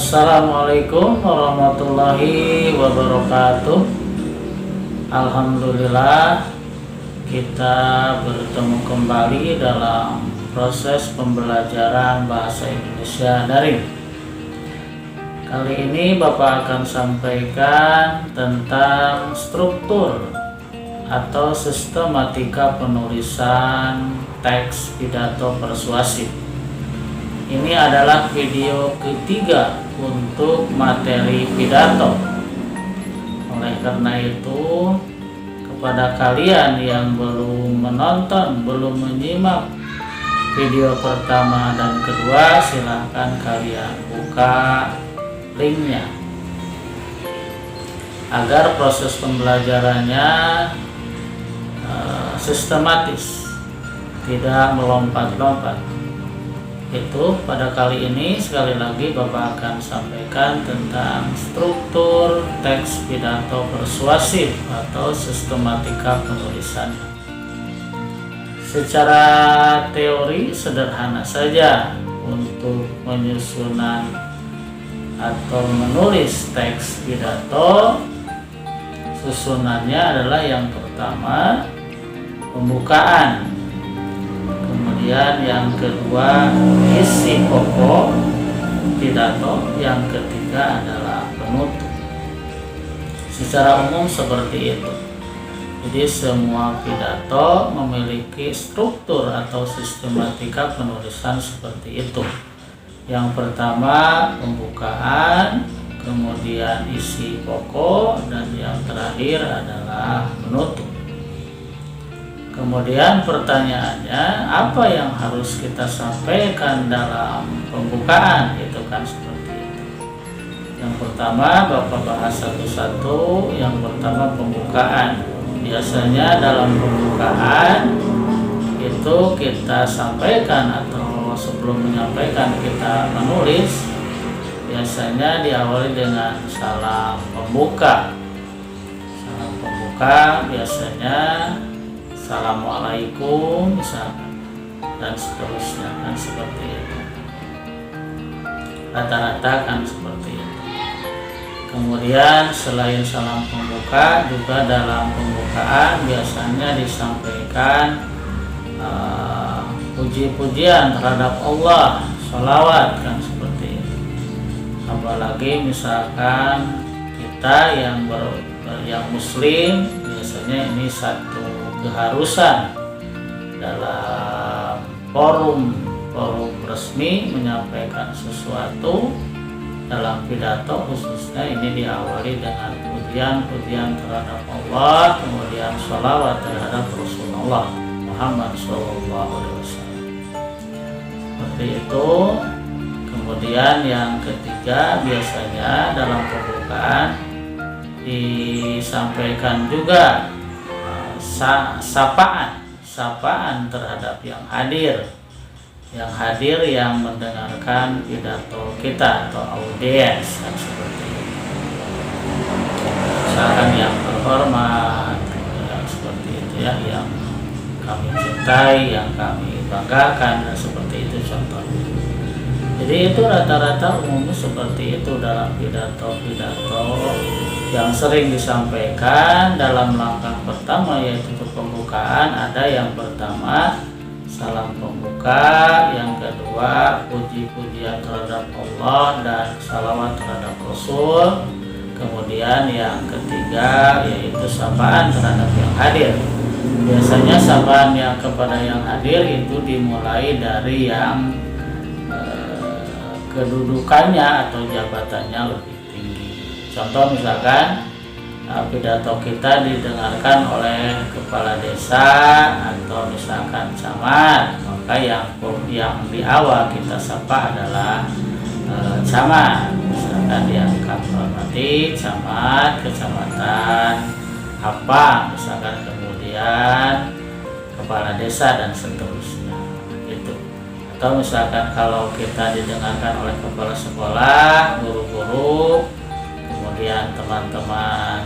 Assalamualaikum warahmatullahi wabarakatuh. Alhamdulillah, kita bertemu kembali dalam proses pembelajaran bahasa Indonesia daring. Kali ini Bapak akan sampaikan tentang struktur atau sistematika penulisan teks pidato persuasif. Ini adalah video ketiga untuk materi pidato. Oleh karena itu, kepada kalian yang belum menonton, belum menyimak video pertama dan kedua, silahkan kalian buka linknya agar proses pembelajarannya sistematis, tidak melompat-lompat. Itu pada kali ini sekali lagi Bapak akan sampaikan tentang struktur teks pidato persuasif atau sistematika penulisan. Secara teori sederhana saja untuk penyusunan atau menulis teks pidato. Susunannya adalah yang pertama pembukaan, kemudian yang kedua isi pokok pidato, yang ketiga adalah penutup. Secara umum seperti itu. Jadi semua pidato memiliki struktur atau sistematika penulisan seperti itu. Yang pertama pembukaan, kemudian isi pokok, dan yang terakhir adalah penutup. Kemudian pertanyaannya, apa yang harus kita sampaikan dalam pembukaan? Itu kan seperti itu. Yang pertama Bapak bahas satu-satu. Yang pertama pembukaan. Biasanya dalam pembukaan itu kita sampaikan, atau sebelum menyampaikan kita menulis, biasanya diawali dengan salam pembuka. Salam pembuka biasanya Assalamualaikum misalkan, dan seterusnya, kan seperti itu. Rata-rata kan seperti itu. Kemudian selain salam pembuka, juga dalam pembukaan biasanya disampaikan puji-pujian terhadap Allah, sholawat, kan seperti itu. Apalagi misalkan kita yang muslim, biasanya ini satu keharusan dalam forum resmi menyampaikan sesuatu dalam pidato, khususnya ini diawali dengan pujian terhadap Allah, kemudian sholawat terhadap Rasulullah Muhammad SAW. Seperti itu. Kemudian yang ketiga biasanya dalam pembukaan disampaikan juga sapaan terhadap yang hadir yang mendengarkan pidato kita atau audiens, kan seperti itu. Misalkan yang terhormat, yang seperti itu ya, yang kami cintai, yang kami banggakan, dan seperti itu contohnya. Jadi itu rata-rata umumnya seperti itu dalam pidato-pidato yang sering disampaikan dalam langkah pertama, yaitu pembukaan. Ada yang pertama salam pembuka, yang kedua puji-pujian terhadap Allah dan salawat terhadap Rasul, kemudian yang ketiga yaitu sapaan terhadap yang hadir. Biasanya sapaan yang kepada yang hadir itu dimulai dari yang kedudukannya atau jabatannya lebih tinggi. Contoh misalkan pidato kita didengarkan oleh kepala desa atau misalkan camat, maka yang di awal kita sapa adalah camat. Misalkan yang kami hormati camat kecamatan apa, misalkan, kemudian kepala desa, dan seterusnya. Itu. Atau misalkan kalau kita didengarkan oleh kepala sekolah, guru-guru, kemudian teman-teman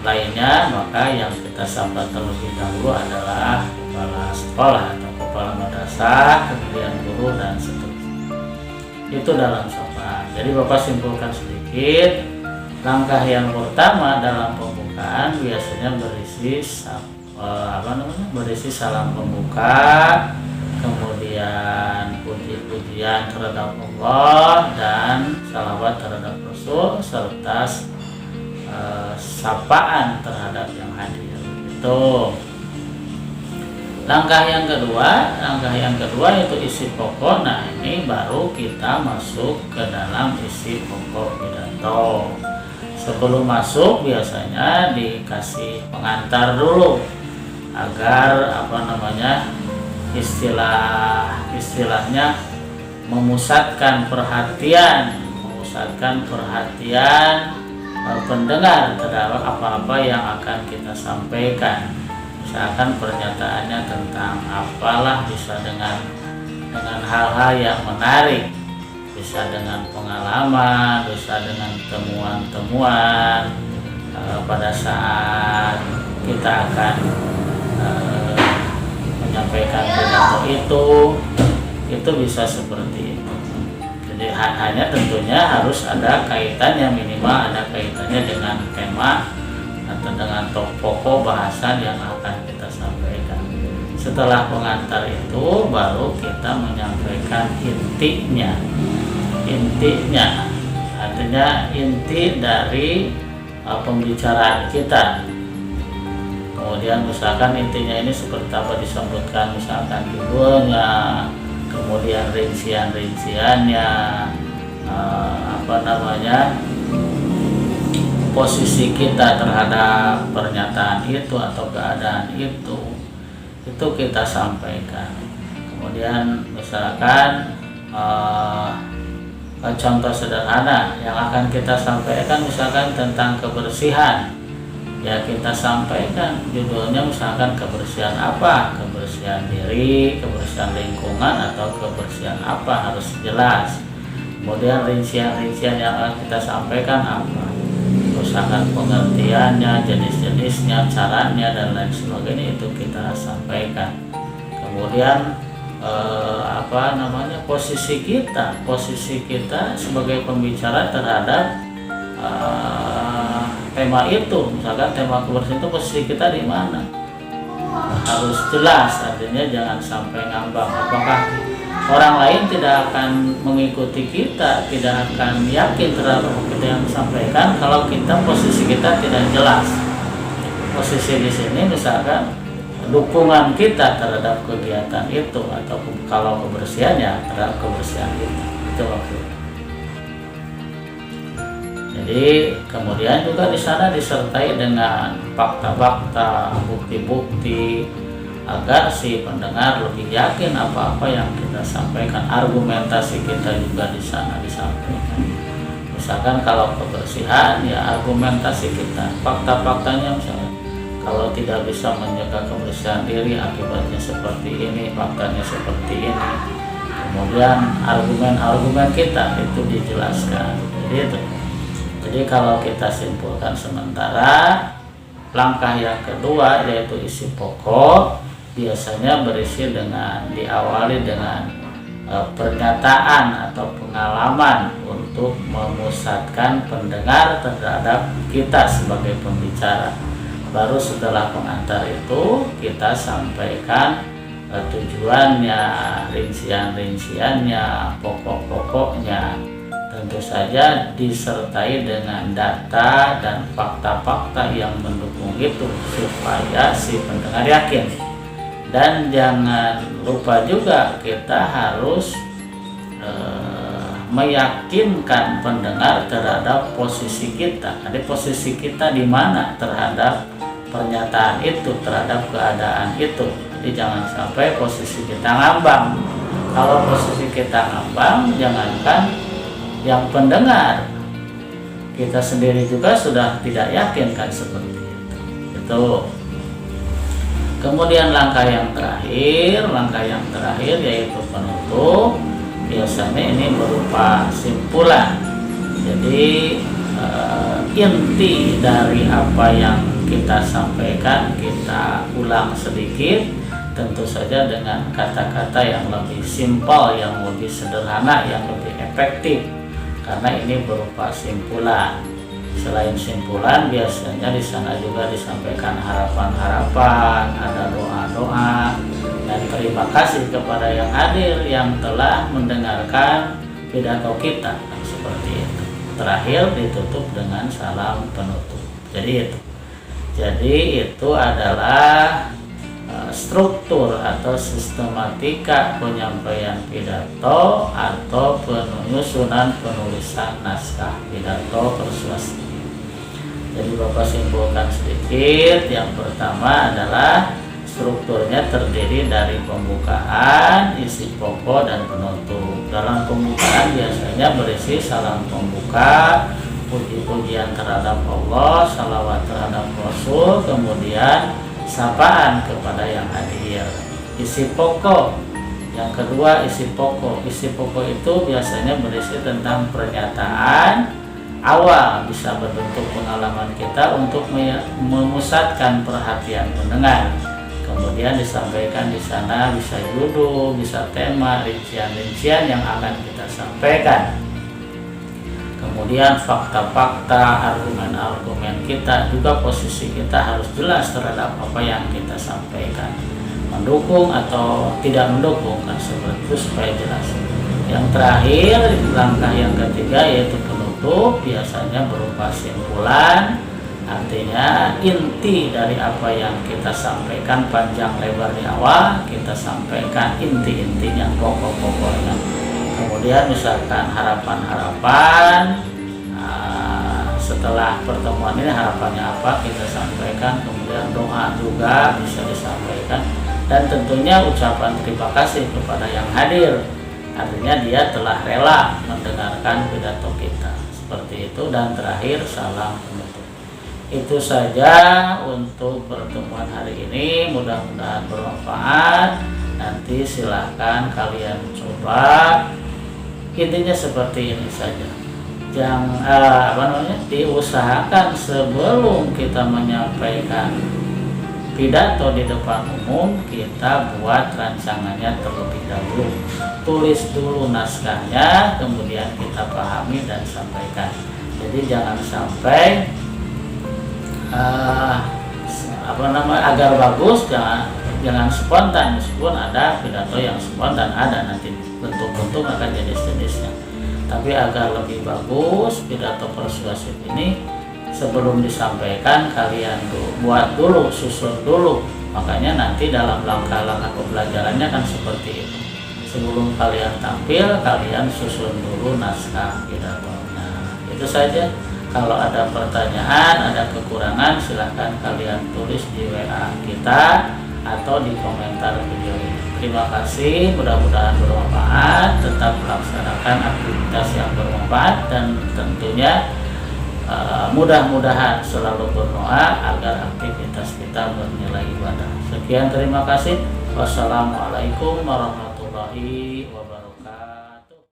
lainnya, maka yang kita sapa terlebih dahulu adalah kepala sekolah atau kepala madrasah, kemudian guru, dan seterusnya. Itu dalam sapaan. Jadi Bapak simpulkan sedikit. Langkah yang pertama dalam pembukaan biasanya berisi salam pembuka, kemudian puji-pujian terhadap Allah dan salawat terhadap Rasul, serta sapaan terhadap yang hadir. Itu. Langkah yang kedua itu isi pokok. Nah, ini baru kita masuk ke dalam isi pokok pidato. Sebelum masuk biasanya dikasih pengantar dulu agar istilahnya memusatkan perhatian pendengar terhadap apa-apa yang akan kita sampaikan. Misalkan pernyataannya tentang apalah, bisa dengan hal-hal yang menarik, bisa dengan pengalaman, bisa dengan temuan-temuan pada saat kita akan menyampaikan pidato itu bisa seperti itu. Jadi hanya tentunya harus ada kaitannya, minimal ada kaitannya dengan tema atau dengan pokok bahasan yang akan kita sampaikan. Setelah pengantar itu baru kita menyampaikan intinya, artinya inti dari pembicaraan kita. Kemudian misalkan intinya ini seperti apa disebutkan, misalkan judulnya, kemudian rincian-rinciannya, posisi kita terhadap pernyataan itu atau keadaan itu kita sampaikan. Kemudian misalkan contoh sederhana yang akan kita sampaikan misalkan tentang kebersihan, ya kita sampaikan judulnya misalkan kebersihan apa, kebersihan diri, kebersihan lingkungan, atau kebersihan apa, harus jelas. Kemudian rincian-rincian yang akan kita sampaikan apa, misalkan pengertiannya, jenis-jenisnya, caranya, dan lain sebagainya, itu kita sampaikan. Kemudian posisi kita sebagai pembicara terhadap tema itu. Misalkan tema kebersihan itu posisi kita di mana, harus jelas, artinya jangan sampai ngambang. Apakah orang lain tidak akan mengikuti kita, tidak akan yakin terhadap apa kita yang disampaikan kalau posisi kita tidak jelas. Posisi di sini misalkan dukungan kita terhadap kegiatan itu, atau kalau kebersihannya terhadap kebersihan itu maksudnya. Jadi kemudian juga di sana disertai dengan fakta-fakta, bukti-bukti, agar si pendengar lebih yakin apa-apa yang kita sampaikan. Argumentasi kita juga di sana disampaikan. Misalkan kalau kebersihan, ya argumentasi kita, fakta-faktanya, misalnya kalau tidak bisa menjaga kebersihan diri akibatnya seperti ini, faktanya seperti ini. Kemudian argumen-argumen kita itu dijelaskan. Jadi kalau kita simpulkan sementara, langkah yang kedua yaitu isi pokok biasanya diawali dengan pernyataan atau pengalaman untuk memusatkan pendengar terhadap kita sebagai pembicara. Baru setelah pengantar itu kita sampaikan tujuannya, rincian-rinciannya, pokok-pokoknya. Tentu saja disertai dengan data dan fakta-fakta yang mendukung itu supaya si pendengar yakin. Dan jangan lupa juga kita harus meyakinkan pendengar terhadap posisi kita. Jadi posisi kita di mana terhadap pernyataan itu, terhadap keadaan itu. Jadi jangan sampai posisi kita ngambang. Kalau posisi kita ngambang, jangankan yang pendengar, kita sendiri juga sudah tidak yakin kan seperti itu. Itu. Kemudian langkah yang terakhir yaitu penutup. Biasanya ini berupa simpulan. Jadi inti dari apa yang kita sampaikan kita ulang sedikit, tentu saja dengan kata-kata yang lebih simpel, yang lebih sederhana, yang lebih efektif. karena ini berupa simpulan. Selain simpulan, biasanya di sana juga disampaikan harapan-harapan, ada doa-doa, dan terima kasih kepada yang hadir yang telah mendengarkan pidato kita, seperti itu. Terakhir ditutup dengan salam penutup. Jadi itu adalah struktur atau sistematika penyampaian pidato atau penyusunan penulisan naskah pidato persuasi. Jadi Bapak simpulkan sedikit. Yang pertama adalah strukturnya terdiri dari pembukaan, isi pokok, dan penutup. Dalam pembukaan biasanya berisi salam pembuka, puji-pujian terhadap Allah, salawat terhadap Rasul, kemudian sapaan kepada yang hadir. Isi pokok, yang kedua isi pokok. Isi pokok itu biasanya berisi tentang pernyataan awal, bisa berbentuk pengalaman kita untuk memusatkan perhatian pendengar. Kemudian disampaikan di sana bisa judul, bisa tema, rincian-rincian yang akan kita sampaikan. Kemudian fakta-fakta, argumen-argumen kita, juga posisi kita harus jelas terhadap apa yang kita sampaikan, mendukung atau tidak mendukung, kan seperti itu supaya jelas. Yang terakhir, langkah yang ketiga yaitu penutup, biasanya berupa simpulan, artinya inti dari apa yang kita sampaikan panjang lebar di awal, kita sampaikan inti-intinya, pokok-pokoknya. Kemudian misalkan harapan-harapan, setelah pertemuan ini harapannya apa kita sampaikan, kemudian doa juga bisa disampaikan, dan tentunya ucapan terima kasih kepada yang hadir, artinya dia telah rela mendengarkan pidato kita, seperti itu. Dan terakhir salam penutup. Itu saja untuk pertemuan hari ini, mudah-mudahan bermanfaat. Nanti silahkan kalian coba. Intinya seperti ini saja. Diusahakan sebelum kita menyampaikan pidato di depan umum, kita buat rancangannya terlebih dahulu. Tulis dulu naskahnya, kemudian kita pahami dan sampaikan. Jadi jangan sampai agar bagus, jangan spontan. Meskipun ada pidato yang spontan, ada nanti bentuk-bentuk akan jadi jenisnya. Tapi agar lebih bagus pidato persuasif ini, sebelum disampaikan kalian buat dulu, susun dulu. Makanya nanti dalam langkah-langkah pembelajarannya kan seperti itu. Sebelum kalian tampil, kalian susun dulu naskah pidatonya. Itu saja. Kalau ada pertanyaan, ada kekurangan, silahkan kalian tulis di WA kita atau di komentar video ini. Terima kasih, mudah-mudahan bermanfaat. Tetap melaksanakan aktivitas yang bermanfaat, dan tentunya mudah-mudahan selalu berdoa agar aktivitas kita bernilai ibadah. Sekian, terima kasih. Wassalamualaikum warahmatullahi wabarakatuh.